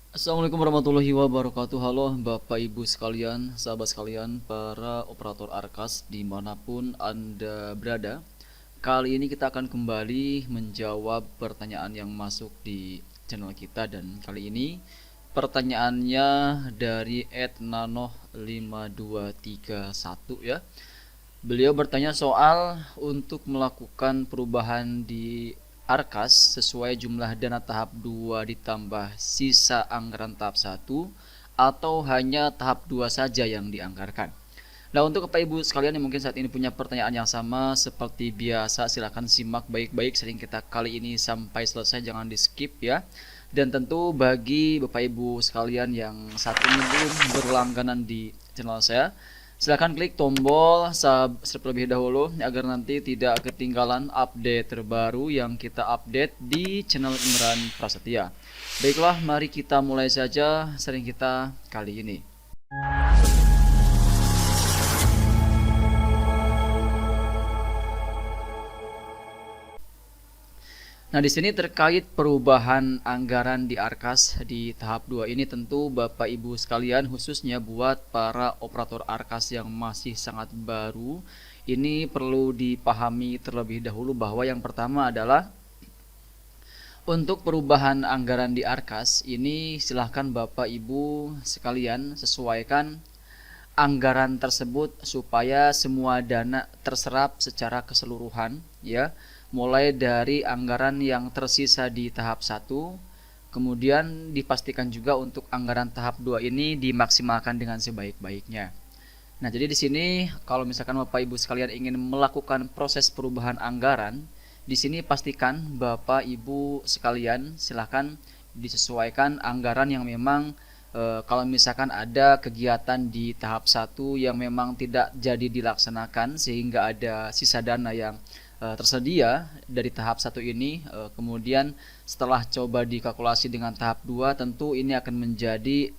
Assalamualaikum warahmatullahi wabarakatuh. Halo Bapak Ibu sekalian, sahabat sekalian, para operator Arkas dimanapun Anda berada. Kali ini kita akan kembali menjawab pertanyaan yang masuk di channel kita. Dan kali ini pertanyaannya dari @nanoh5231 ya. Beliau bertanya soal untuk melakukan perubahan di Arkas sesuai jumlah dana tahap 2 ditambah sisa anggaran tahap 1 atau hanya tahap 2 saja yang dianggarkan. Nah, untuk Bapak Ibu sekalian yang mungkin saat ini punya pertanyaan yang sama seperti biasa, silahkan simak baik-baik sering kita kali ini sampai selesai, jangan di skip ya. Dan tentu bagi Bapak Ibu sekalian yang saat ini belum berlangganan di channel saya, silahkan klik tombol subscribe terlebih dahulu agar nanti tidak ketinggalan update terbaru yang kita update di channel Imran Prasetya. Baiklah, mari kita mulai saja sering kita kali ini. Nah, di sini terkait perubahan anggaran di Arkas di tahap 2 ini, tentu Bapak Ibu sekalian, khususnya buat para operator Arkas yang masih sangat baru, ini perlu dipahami terlebih dahulu bahwa yang pertama adalah untuk perubahan anggaran di Arkas ini, silahkan Bapak Ibu sekalian sesuaikan anggaran tersebut supaya semua dana terserap secara keseluruhan ya, mulai dari anggaran yang tersisa di tahap 1, kemudian dipastikan juga untuk anggaran tahap 2 ini dimaksimalkan dengan sebaik-baiknya. Nah, jadi di sini kalau misalkan Bapak Ibu sekalian ingin melakukan proses perubahan anggaran, di sini pastikan Bapak Ibu sekalian silahkan disesuaikan anggaran yang memang kalau misalkan ada kegiatan di tahap 1 yang memang tidak jadi dilaksanakan sehingga ada sisa dana yang tersedia dari tahap 1 ini, kemudian setelah coba dikalkulasi dengan tahap 2, tentu ini akan menjadi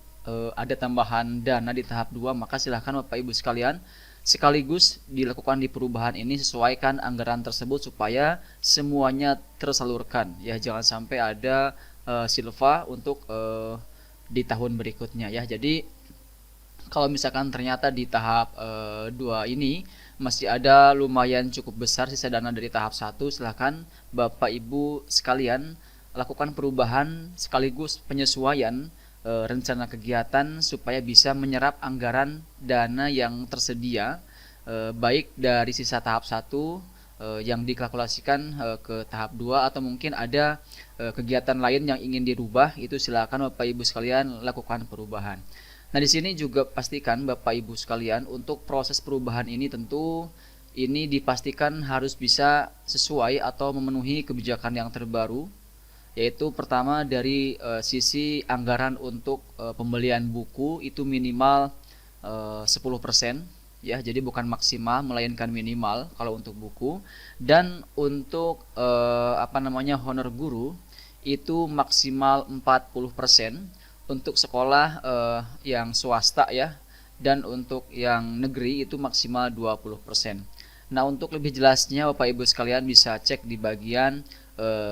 ada tambahan dana di tahap 2, maka silahkan Bapak Ibu sekalian sekaligus dilakukan di perubahan ini, sesuaikan anggaran tersebut supaya semuanya tersalurkan ya, jangan sampai ada silva untuk di tahun berikutnya ya. Jadi kalau misalkan ternyata di tahap 2 ini masih ada lumayan cukup besar sisa dana dari tahap 1, silahkan Bapak Ibu sekalian lakukan perubahan sekaligus penyesuaian rencana kegiatan supaya bisa menyerap anggaran dana yang tersedia, baik dari sisa tahap 1 yang dikalkulasikan ke tahap 2, atau mungkin ada kegiatan lain yang ingin dirubah, itu silakan Bapak Ibu sekalian lakukan perubahan. Nah, di sini juga pastikan Bapak Ibu sekalian untuk proses perubahan ini, tentu ini dipastikan harus bisa sesuai atau memenuhi kebijakan yang terbaru, yaitu pertama dari sisi anggaran untuk pembelian buku itu minimal 10% ya, jadi bukan maksimal melainkan minimal kalau untuk buku. Dan untuk honor guru itu maksimal 40% untuk sekolah yang swasta ya, dan untuk yang negeri itu maksimal 20%. Nah, untuk lebih jelasnya Bapak Ibu sekalian bisa cek di bagian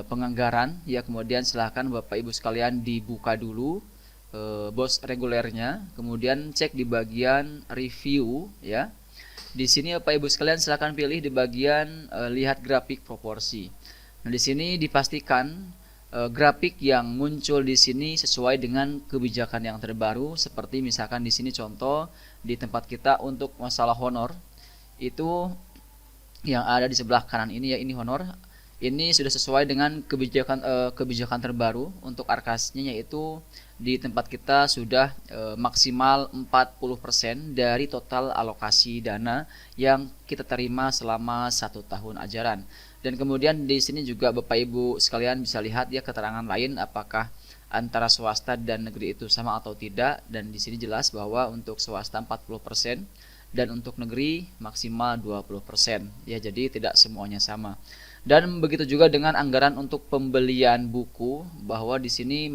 penganggaran ya, kemudian silahkan Bapak Ibu sekalian dibuka dulu bos regulernya, kemudian cek di bagian review ya. Di sini Bapak Ibu sekalian silahkan pilih di bagian lihat grafik proporsi. Nah, di sini dipastikan grafik yang muncul di sini sesuai dengan kebijakan yang terbaru, seperti misalkan di sini contoh di tempat kita untuk masalah honor itu yang ada di sebelah kanan ini ya, ini honor. Ini sudah sesuai dengan kebijakan terbaru untuk Arkasnya, yaitu di tempat kita sudah maksimal 40% dari total alokasi dana yang kita terima selama 1 tahun ajaran. Dan kemudian di sini juga Bapak Ibu sekalian bisa lihat ya keterangan lain apakah antara swasta dan negeri itu sama atau tidak, dan di sini jelas bahwa untuk swasta 40% dan untuk negeri maksimal 20% ya, jadi tidak semuanya sama. Dan begitu juga dengan anggaran untuk pembelian buku, bahwa di sini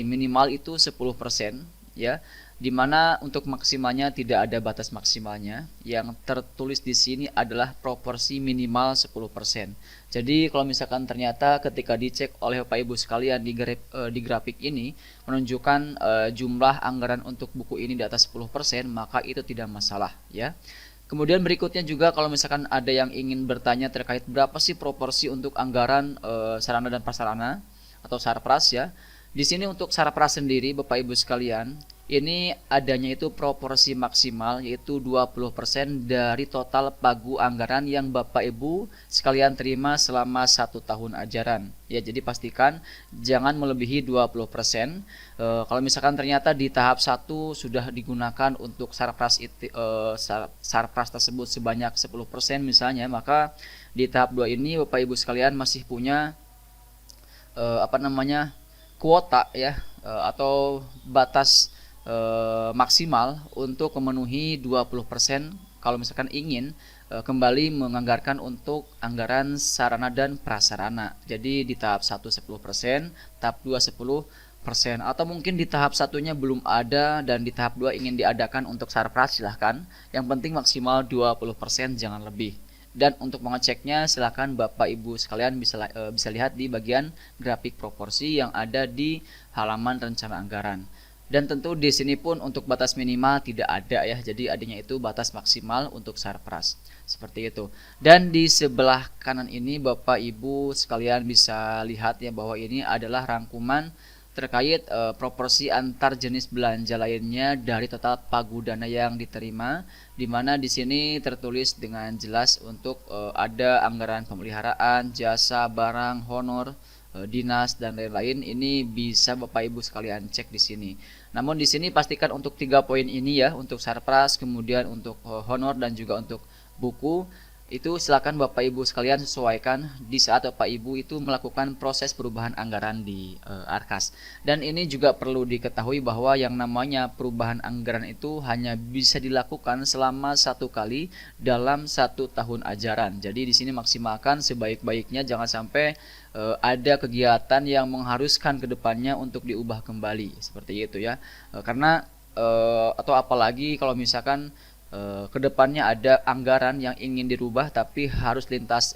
minimal itu 10% ya. di mana untuk maksimalnya tidak ada batas maksimalnya. Yang tertulis di sini adalah proporsi minimal 10%. Jadi kalau misalkan ternyata ketika dicek oleh Bapak Ibu sekalian di grafik ini menunjukkan jumlah anggaran untuk buku ini di atas 10%, maka itu tidak masalah ya. Kemudian berikutnya juga kalau misalkan ada yang ingin bertanya terkait berapa sih proporsi untuk anggaran sarana dan prasarana atau sarpras ya. Di sini untuk sarpras sendiri Bapak Ibu sekalian, ini adanya itu proporsi maksimal yaitu 20% dari total pagu anggaran yang Bapak Ibu sekalian terima selama 1 tahun ajaran. Ya, jadi pastikan jangan melebihi 20%. Kalau misalkan ternyata di tahap 1 sudah digunakan untuk sarpras sarpras tersebut sebanyak 10% misalnya, maka di tahap 2 ini Bapak Ibu sekalian masih punya kuota ya, atau batas maksimal untuk memenuhi 20% kalau misalkan ingin kembali menganggarkan untuk anggaran sarana dan prasarana. Jadi di tahap 1 10%, tahap 2 10%, atau mungkin di tahap satunya belum ada dan di tahap 2 ingin diadakan untuk sarpras, silahkan. Yang penting maksimal 20%, jangan lebih. Dan untuk mengeceknya silahkan Bapak Ibu sekalian bisa lihat di bagian grafik proporsi yang ada di halaman rencana anggaran. Dan tentu di sini pun untuk batas minimal tidak ada ya, jadi adanya itu batas maksimal untuk sarpras seperti itu. Dan di sebelah kanan ini Bapak Ibu sekalian bisa lihat ya bahwa ini adalah rangkuman terkait proporsi antar jenis belanja lainnya dari total pagu dana yang diterima, di mana di sini tertulis dengan jelas untuk ada anggaran pemeliharaan, jasa, barang, honor, dinas dan lain-lain. Ini bisa Bapak Ibu sekalian cek di sini. Namun di sini pastikan untuk 3 poin ini ya, untuk sarpras, kemudian untuk honor dan juga untuk buku, itu silakan Bapak Ibu sekalian sesuaikan di saat Bapak Ibu itu melakukan proses perubahan anggaran di Arkas. Dan ini juga perlu diketahui bahwa yang namanya perubahan anggaran itu hanya bisa dilakukan selama 1 kali dalam 1 tahun ajaran. Jadi di sini maksimalkan sebaik-baiknya, jangan sampai ada kegiatan yang mengharuskan kedepannya untuk diubah kembali seperti itu ya. Karena atau apalagi kalau misalkan kedepannya ada anggaran yang ingin dirubah tapi harus lintas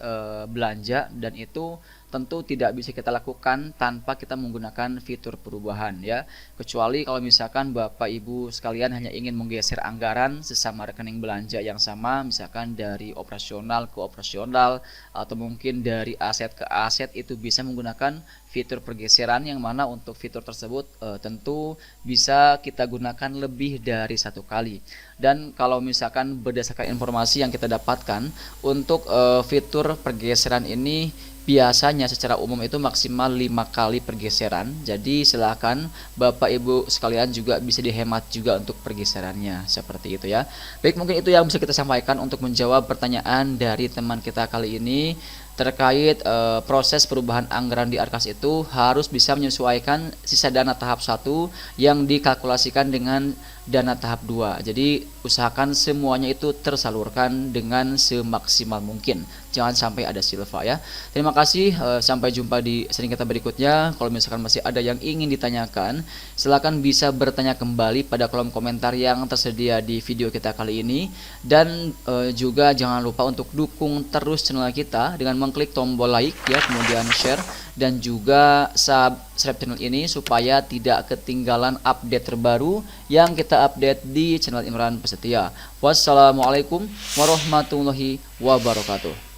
belanja, dan itu tentu tidak bisa kita lakukan tanpa kita menggunakan fitur perubahan ya. Kecuali kalau misalkan Bapak Ibu sekalian hanya ingin menggeser anggaran sesama rekening belanja yang sama, misalkan dari operasional ke operasional atau mungkin dari aset ke aset, itu bisa menggunakan fitur pergeseran, yang mana untuk fitur tersebut tentu bisa kita gunakan lebih dari 1 kali. Dan kalau misalkan berdasarkan informasi yang kita dapatkan untuk fitur pergeseran ini biasanya secara umum itu maksimal 5 kali pergeseran. Jadi silakan Bapak Ibu sekalian juga bisa dihemat juga untuk pergeserannya seperti itu ya. Baik, mungkin itu yang bisa kita sampaikan untuk menjawab pertanyaan dari teman kita kali ini terkait proses perubahan anggaran di Arkas itu harus bisa menyesuaikan sisa dana tahap 1 yang dikalkulasikan dengan dana tahap 2. Jadi usahakan semuanya itu tersalurkan dengan semaksimal mungkin. Jangan sampai ada silva ya. Terima kasih, sampai jumpa di sesi kita berikutnya. Kalau misalkan masih ada yang ingin ditanyakan, silakan bisa bertanya kembali pada kolom komentar yang tersedia di video kita kali ini. Dan juga jangan lupa untuk dukung terus channel kita dengan mengklik tombol like ya, kemudian share dan juga subscribe channel ini supaya tidak ketinggalan update terbaru yang kita update di channel Imran Prasetya. Wassalamualaikum warahmatullahi wabarakatuh.